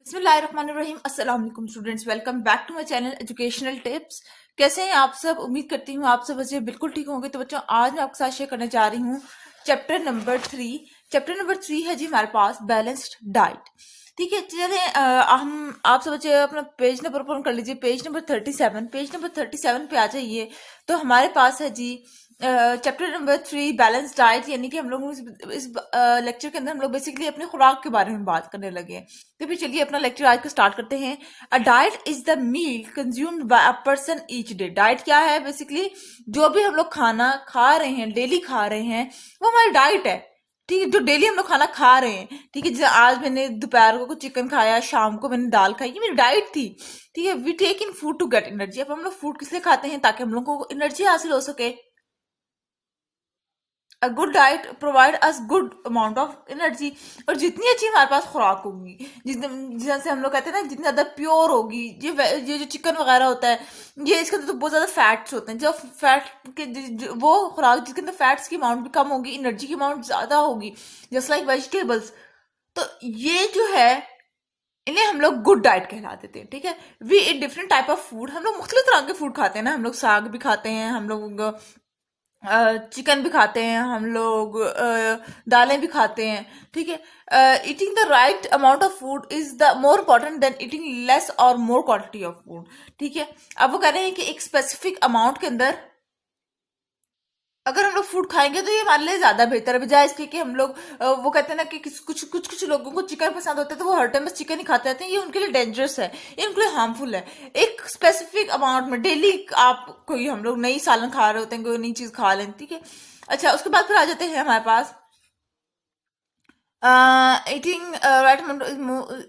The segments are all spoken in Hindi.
बिस्मिल्लाहिर्रहमानिर्रहीम। अस्सलाम वालेकुम students, welcome back to my channel educational tips. कैसे हैं आप सब? उम्मीद करती हूँ आप सब बच्चे बिल्कुल ठीक होंगे। तो बच्चों, आज मैं आपके साथ शेयर करने जा रही हूँ चैप्टर नंबर 3। चैप्टर नंबर 3 है जी हमारे पास बैलेंस्ड डाइट। ठीक है, चलिए हम आप सब बच्चे अपना पेज नंबर ओपन कर लीजिए। पेज नंबर 37, पेज नंबर 37 पे आ जाइए। तो हमारे पास है जी चैप्टर नंबर 3 बैलेंस डाइट। यानी कि हम लोग इस लेक्चर के अंदर हम लोग बेसिकली अपनी खुराक के बारे में बात करने लगे हैं। तो फिर चलिए अपना लेक्चर आज का स्टार्ट करते हैं। A diet is the meal consumed by a person each day. Diet क्या है? बेसिकली जो भी हम लोग खाना खा रहे हैं, डेली खा रहे हैं, वो हमारी डाइट है। ठीक है, जो डेली हम लोग खाना खा रहे हैं। ठीक है, जैसे आज मैंने दोपहर को कुछ चिकन खाया, शाम को मैंने दाल खाई, ये मेरी डाइट थी। ठीक है, we take in food to get energy. अब हम लोग फूड किस लिए खाते हैं? ताकि हम लोग को एनर्जी हासिल हो सके। A good diet provide us good amount of energy. और जितनी अच्छी हमारे पास खुराक होगी, जितने जैसे हम लोग कहते हैं ना, जितनी ज्यादा प्योर होगी, ये जो चिकन वगैरह होता है, ये इसके अंदर तो बहुत ज्यादा फैट्स होते हैं। जो फैट के वो खुराक जिसके अंदर फैट्स की अमाउंट भी कम होगी, एनर्जी की अमाउंट ज्यादा होगी, जस्ट लाइक वेजिटेबल्स। तो ये जो है, इन्हें हम लोग गुड डाइट कहला देते हैं। ठीक है, we eat different type of food. हम लोग मुख्तलिफ तरह के फूड खाते हैं ना। हम लोग साग भी खाते हैं, हम लोग चिकन भी खाते हैं, हम लोग दालें भी खाते हैं। ठीक है, eating the right amount of food is the more important then eating less और मोर क्वांटिटी ऑफ फूड। ठीक है, अब वो कह रहे हैं कि एक स्पेसिफिक अमाउंट के अंदर अगर हम लोग फूड खाएंगे तो ये हमारे लिए ज्यादा बेहतर है, बजाय इसके कि हम लोग वो कहते हैं ना कि कुछ कुछ कुछ लोगों को चिकन पसंद होता है तो वो हर टाइम बस चिकन ही खाते रहते हैं। ये उनके लिए डेंजरस है, ये उनके लिए हार्मफुल है। एक स्पेसिफिक अमाउंट में डेली आप कोई, हम लोग नई सालन खा रहे होते हैं, कोई नई चीज खा लें। ठीक है, अच्छा, उसके बाद फिर आ जाते हैं हमारे पास ईटिंग राइट।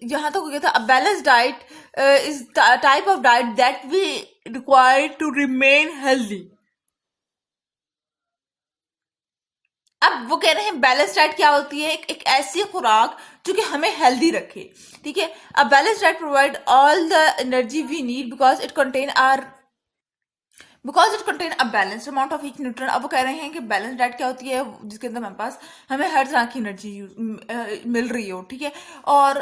यहाँ तक हो गया था। Balance diet is type of diet that we require to remain healthy. अब वो कह रहे हैं बैलेंस डाइट क्या होती है? एक ऐसी खुराक जो कि हमें हेल्दी रखे। ठीक है, अब balance diet provide all the energy we need because it contain a balance amount of each nutrient. अब वो कह रहे हैं कि बैलेंस डाइट क्या होती है? जिसके अंदर हमारे पास हमें हर तरह की एनर्जी मिल रही हो। ठीक है, और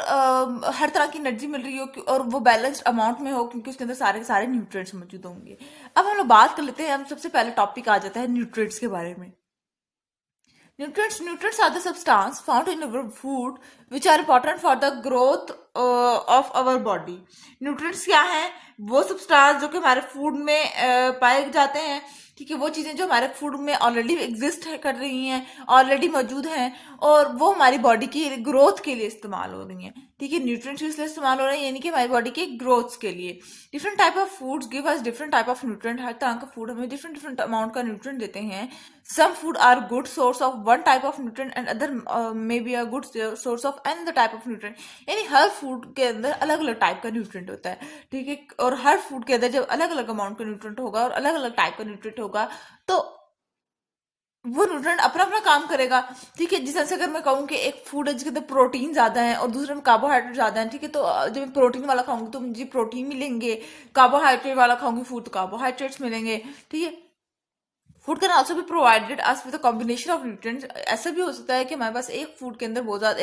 हर तरह की एनर्जी मिल रही हो और वो बैलेंस्ड अमाउंट में हो, क्योंकि उसके अंदर सारे सारे न्यूट्रिएंट्स मौजूद होंगे। अब हम लोग बात कर लेते हैं। हम सबसे पहले टॉपिक आ जाता है न्यूट्रिएंट्स के बारे में। Nutrients are the substance found in our food which are important for the growth of our body. Nutrients क्या हैं? वो substance जो कि हमारे फूड में पाए जाते हैं। ठीक है, वो चीजें जो हमारे फूड में ऑलरेडी एग्जिस्ट कर रही हैं, ऑलरेडी मौजूद हैं, और वो हमारी बॉडी की ग्रोथ के लिए इस्तेमाल हो रही हैं। ठीक है, न्यूट्रिएंट्स इसलिए इस्तेमाल हो रहे हैं, यानी कि हमारी बॉडी के ग्रोथ के लिए। Different type of foods give us different type of nutrient. हर तरह का फूड हमें डिफरेंट डिफरेंट अमाउंट का न्यूट्रिएंट देते हैं। Some food are good source of one type of nutrient and other may be a good source of another type of nutrient। यानी हर फूड के अंदर अलग अलग टाइप का न्यूट्रिएंट होता है। ठीक है, और हर फूड के अंदर जब अलग अलग अमाउंट का न्यूट्रिएंट होगा और अलग अलग टाइप का न्यूट्रिएंट होगा, तो वो न्यूट्रिएंट अपना अपना काम करेगा। ठीक है, जिस से अगर मैं कहूँ कि एक फूड है जिसके अंदर प्रोटीन ज्यादा है और दूसरे में कार्बोहाइड्रेट ज्यादा है, ठीक है, तो जब मैं प्रोटीन वाला खाऊंगी तो मुझे प्रोटीन मिलेंगे, कार्बोहाइड्रेट वाला खाऊंगी फूड तो कार्बोहाइड्रेट्स मिलेंगे। ठीक है, फूड कैन आल्सो भी provided us with combination of nutrients. ऐसा भी हो सकता है कि हमारे पास एक फूड के अंदर बहुत ज्यादा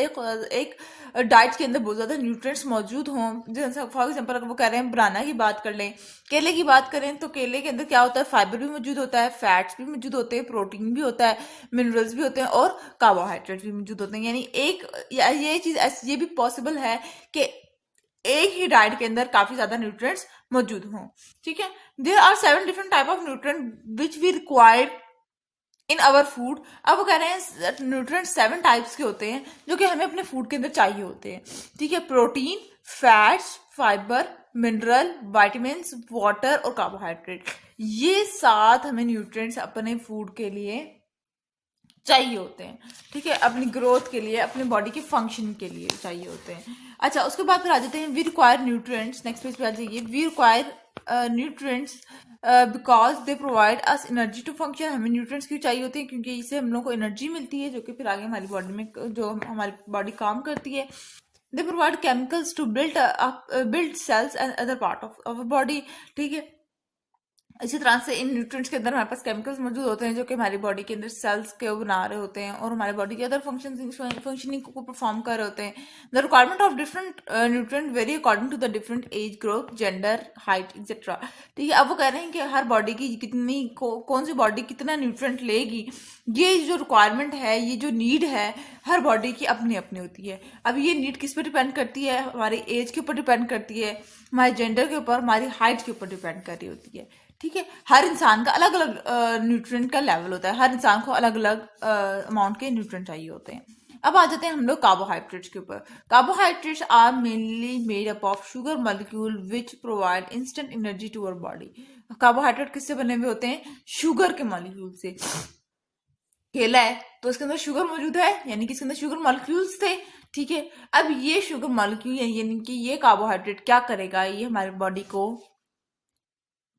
एक डाइट के अंदर बहुत ज्यादा न्यूट्रिएंट्स मौजूद हों। जैसे फॉर एग्जांपल अगर वो कह रहे हैं बनाना की बात कर लें, केले की बात करें, तो केले के अंदर क्या होता है? फाइबर भी मौजूद होता है, फैट्स भी मौजूद होते हैं, प्रोटीन भी होता है, मिनरल्स भी होते हैं और कार्बोहाइड्रेट्स भी मौजूद होते हैं। यानी ये चीज ये भी पॉसिबल है कि एक ही डाइट के अंदर काफी ज्यादा न्यूट्रिएंट्स मौजूद हों। ठीक है, there are 7 different type of nutrient which we require in our food. अब वो कह रहे हैं न्यूट्रिएंट 7 टाइप्स के होते हैं जो कि हमें अपने फूड के अंदर चाहिए होते हैं। ठीक है, protein, fats, fibre, mineral, vitamin, water और कार्बोहाइड्रेट। ये 7 हमें न्यूट्रिएंट्स अपने फूड के लिए चाहिए होते हैं। ठीक है, अपनी ग्रोथ के लिए, अपनी बॉडी के फंक्शन के लिए चाहिए होते हैं। अच्छा, उसके बाद फिर आ जाते हैं we require nutrients. Next page पे आ जाइए। We require nutrients because they provide us energy to function. हमें न्यूट्रिएंट्स क्यों चाहिए होते हैं? क्योंकि इससे हम लोग को एनर्जी मिलती है, जो कि फिर आगे हमारी बॉडी में, जो हमारी बॉडी काम करती है। They provide chemicals to build cells and other part of our body. ठीक है, इसी तरह से इन न्यूट्रिएंट्स के अंदर हमारे पास केमिकल्स मौजूद होते हैं जो कि हमारी बॉडी के अंदर सेल्स के बना रहे होते हैं और हमारे बॉडी के अदर फंक्शनिंग को परफॉर्म कर रहे होते हैं। The requirement of different nutrient vary according to the different age group, gender, height etcetera. ठीक है, अब वो कह रहे हैं कि हर बॉडी की कौन सी बॉडी कितना न्यूट्रिएंट लेगी, ये जो रिक्वायरमेंट है, ये जो नीड है, हर बॉडी की अपनी अपनी होती है। अब ये नीड किस पर डिपेंड करती है? हमारी एज के ऊपर डिपेंड करती है, हमारे जेंडर के ऊपर, हमारी हाइट के ऊपर डिपेंड कर रही होती है। ठीक है, हर इंसान का अलग अलग न्यूट्रिएंट का लेवल होता है, हर इंसान को अलग अलग अमाउंट के न्यूट्रिएंट चाहिए होते हैं। अब आ जाते हैं हम लोग कार्बोहाइड्रेट्स के ऊपर। Carbohydrates are mainly made up of sugar molecule which provide instant energy to our body. Carbohydrate किससे बने हुए होते हैं? शुगर के मॉलिक्यूल से। केला है तो इसके अंदर शुगर मौजूद है, यानी कि इसके अंदर शुगर मॉलिक्यूल्स थे। ठीक है, अब ये शुगर मॉलिक्यूल यानी कि ये कार्बोहाइड्रेट क्या करेगा? ये हमारी बॉडी को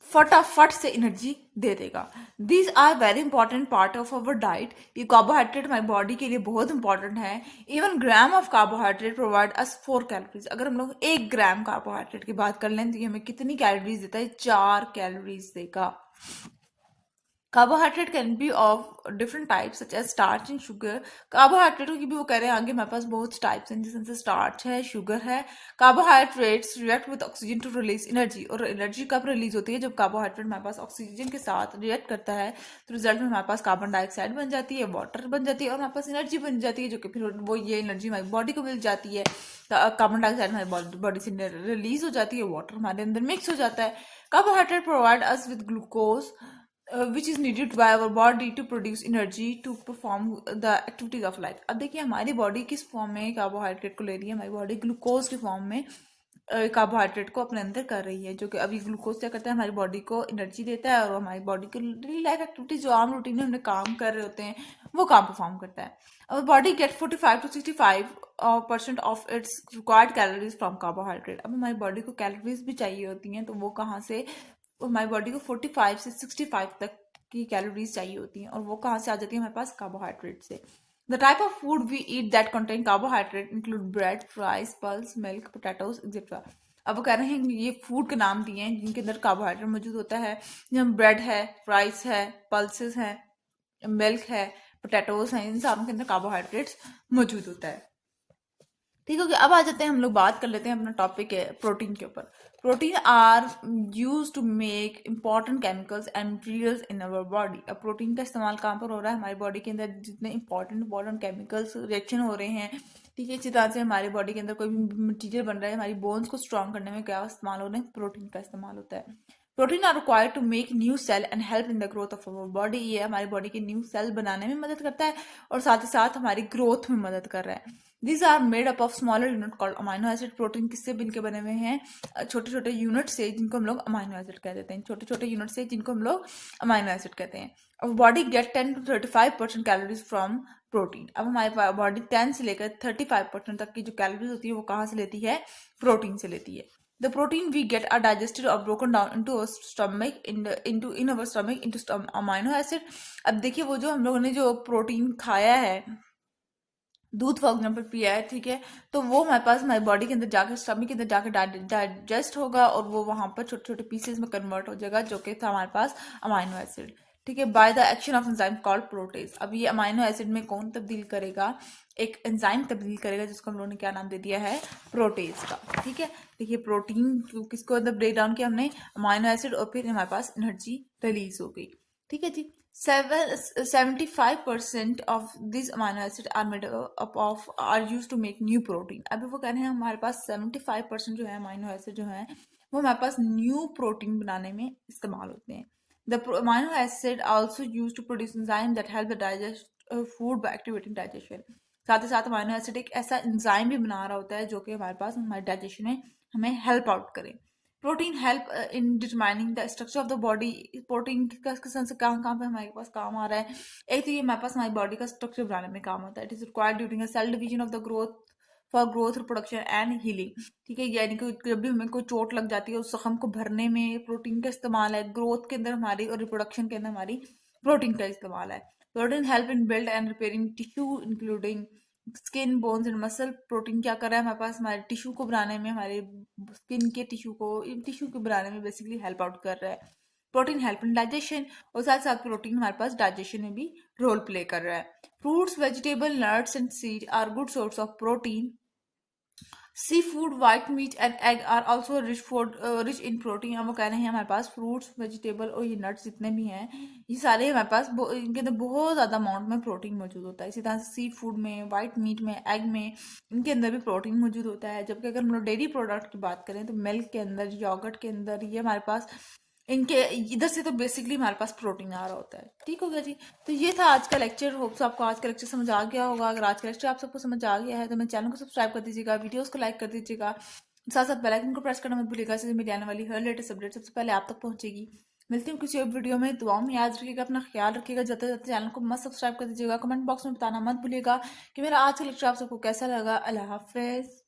फटाफट से एनर्जी दे देगा। These are very important part of our diet. ये कार्बोहाइड्रेट हमारी बॉडी के लिए बहुत इंपॉर्टेंट है। Even gram of carbohydrate provide us 4 calories. अगर हम लोग 1 ग्राम कार्बोहाइड्रेट की बात कर लें तो ये हमें कितनी कैलोरीज देता है? 4 कैलोरीज देगा। Carbohydrate can be of different types such as starch and sugar. कार्बोहाइड्रेटों की भी वो कह रहे हैं आगे हमारे पास बहुत टाइप्स हैं, जिसमें से स्टार्च है, शुगर है। Carbohydrates react with oxygen to release energy. और एनर्जी कब रिलीज होती है? जब कार्बोहाइड्रेट हमारे पास ऑक्सीजन के साथ रिएक्ट करता है तो रिजल्ट में हमारे पास कार्बन डाइऑक्साइड बन जाती है, वाटर बन जाती है और हमारे पास एनर्जी बन जाती है, जो कि फिर वो ये एनर्जी हमारी बॉडी को मिल जाती है। कार्बन डाइऑक्साइड हमारी बॉडी से रिलीज हो जाती है, वाटर हमारे अंदर मिक्स हो जाता है। Carbohydrate provide us with glucose which is needed by our body to produce energy to perform the activities of life। अब देखिए हमारी बॉडी किस फॉर्म में कार्बोहाइड्रेट को ले रही है? हमारी बॉडी ग्लूकोज की फॉर्म में कार्बोहाइड्रेट को अपने अंदर कर रही है, जो कि अभी ग्लूकोज क्या करता है? हमारी बॉडी को एनर्जी देता है और हमारी बॉडी को डेली लाइफ एक्टिविटीज जो आम रूटीन में हमने काम कर रहे होते हैं वो काम परफॉर्म करता है। our body get 45 to 65% of its required calories from carbohydrate. अब हमारी बॉडी को कैलोरीज भी चाहिए होती हैं, तो वो कहाँ से? हमारी बॉडी को 45 से 65 तक की कैलोरीज चाहिए होती हैं और वो कहाँ से आ जाती है? हमारे पास कार्बोहाइड्रेट से। The type of food we eat that contain carbohydrate include bread, fries, pulse, milk, potatoes etcetera. अब वो कह रहे हैं कि ये फूड के नाम दिए हैं जिनके अंदर कार्बोहाइड्रेट मौजूद होता है। जब ब्रेड है, फ्राइज है, पल्सेस है, मिल्क है, पोटैटोज हैं, इन सारों के अंदर कार्बोहाइड्रेट्स मौजूद होता है। ठीक है, अब आ जाते हैं हम लोग बात कर लेते हैं अपना टॉपिक है प्रोटीन के ऊपर। Protein are use to make important chemicals and materials in our body. अब प्रोटीन का इस्तेमाल कहाँ पर हो रहा है? हमारी बॉडी के अंदर जितने इंपॉर्टेंट केमिकल्स रिएक्शन हो रहे हैं, ठीक है, इसी तरह से हमारी बॉडी के अंदर कोई भी मटीरियल बन रहा है, हमारी बोन्स को स्ट्रॉन्ग करने में क्या इस्तेमाल हो रहे हैं? प्रोटीन का इस्तेमाल होता है। Protein are required to make new cell and help in the growth of our body. ये हमारी बॉडी के न्यू सेल बनाने में मदद करता है और साथ ही साथ हमारी ग्रोथ में मदद कर रहा है। These are made up of smaller unit called amino acid। Protein किससे मिलकर बने हुए हैं? छोटे छोटे यूनिट से, जिनको हम लोग अमाइनो एसिड कह देते हैं। छोटे छोटे यूनिट से जिनको हम लोग अमाइनो एसिड कहते हैं। अब body get 10 to 35% calories from protein. अब हमारी बॉडी 10 से लेकर 35% तक की जो कैलोरीज होती है वो कहाँ से लेती है? प्रोटीन से लेती है। The protein we get are digested or broken down into our stomach in our stomach into amino acid। अब देखिए वो जो हम लोगों ने जो प्रोटीन खाया है, दूध फॉर एग्जाम्पल पिया है, ठीक है, तो वो हमारे पास हमारी बॉडी के अंदर जाकर स्टमक के अंदर जाकर डाइजेस्ट होगा और वो वहां पर छोटे छोटे पीसेस में कन्वर्ट हो जाएगा, जो कि था हमारे पास अमाइनो एसिड। ठीक है, by the action of enzyme called protease. अब ये अमाइनो एसिड में कौन तब्दील करेगा? एक एंजाइम तब्दील करेगा जिसको हम लोगों ने क्या नाम दे दिया है? प्रोटेज का। ठीक है, देखिए प्रोटीन किसको अंदर ब्रेक डाउन किया हमने? अमाइनो एसिड, और फिर हमारे पास एनर्जी रिलीज हो गई। ठीक है जी। 75% of these amino acids are made up of are used to make new protein। अभी वो कह रहे हैं हमारे पास 75% जो है अमाइनो एसिड जो है वो हमारे पास न्यू प्रोटीन बनाने में इस्तेमाल होते हैं। The amino acid also used to produce enzyme that help the digest food by activating digestion। साथ ही साथ अमाइनो एसिड एक ऐसा एंजाइम भी बना रहा होता है जो कि हमारे पास हमारे डाइजेशन में हमें हेल्प आउट करे। Protein help in determining the structure of the body. Protein किस से कहाँ पे हमारे पास काम आ रहा है? एक तो ये हमारे पास हमारी बॉडी का स्ट्रक्चर बनाने में काम आता है। It is required during a cell division of the growth for growth, reproduction and healing. ठीक है, यानी कि जब भी हमें कोई चोट लग जाती है उस जख्म को भरने में प्रोटीन का इस्तेमाल है। ग्रोथ के अंदर हमारी और रिप्रोडक्शन के अंदर हमारी प्रोटीन का इस्तेमाल है। Protein help in build and repairing tissue including skin, bones and muscle. Protein क्या कर रहा है हमारे पास? हमारे टिश्यू को बनाने में, हमारे स्किन के टिश्यू को बनाने में बेसिकली हेल्प आउट कर रहा है। प्रोटीन हेल्प इन डाइजेशन, और साथ साथ प्रोटीन हमारे पास डाइजेशन में भी रोल प्ले कर रहा है। Fruits, vegetable, nuts and seed are good source of protein. Sea food, white meat and egg are also rich food, rich in protein. अब वो कह रहे हैं हमारे पास फ्रूट्स, वेजिटेबल और ये नट्स जितने भी हैं, ये सारे हमारे पास इनके अंदर बहुत ज़्यादा अमाउंट में प्रोटीन मौजूद होता है। इसी तरह से सी फूड में, वाइट मीट में, एग में, इनके अंदर भी प्रोटीन मौजूद होता है। जबकि अगर हम लोग डेयरी प्रोडक्ट की बात करें तो मिल्क के अंदर, योगर्ट के अंदर, ये हमारे पास इनके इधर से तो बेसिकली हमारे पास प्रोटीन आ रहा होता है। ठीक हो गया जी। तो ये था आज का लेक्चर। होप्स आपको आज का लेक्चर समझ आ गया होगा। अगर आज का लेक्चर आप सबको समझ आ गया है तो मेरे चैनल को सब्सक्राइब कर दीजिएगा, वीडियोस को लाइक कर दीजिएगा, साथ साथ बेल आइकन को प्रेस करना मत भूलिएगा, इससे मेरी आने वाली हर लेटेस्ट अपडेट सबसे पहले आप तक पहुंचेगी। मिलती हूँ किसी और वीडियो में। दुआओं में याद रखिएगा, अपना ख्याल रखिएगा, जाते जाते चैनल को मत सब्सक्राइब कर दीजिएगा। कमेंट बॉक्स में बताना मत भूलिएगा कि मेरा आज का लेक्चर आप सबको कैसा लगा। अल्लाह हाफिज।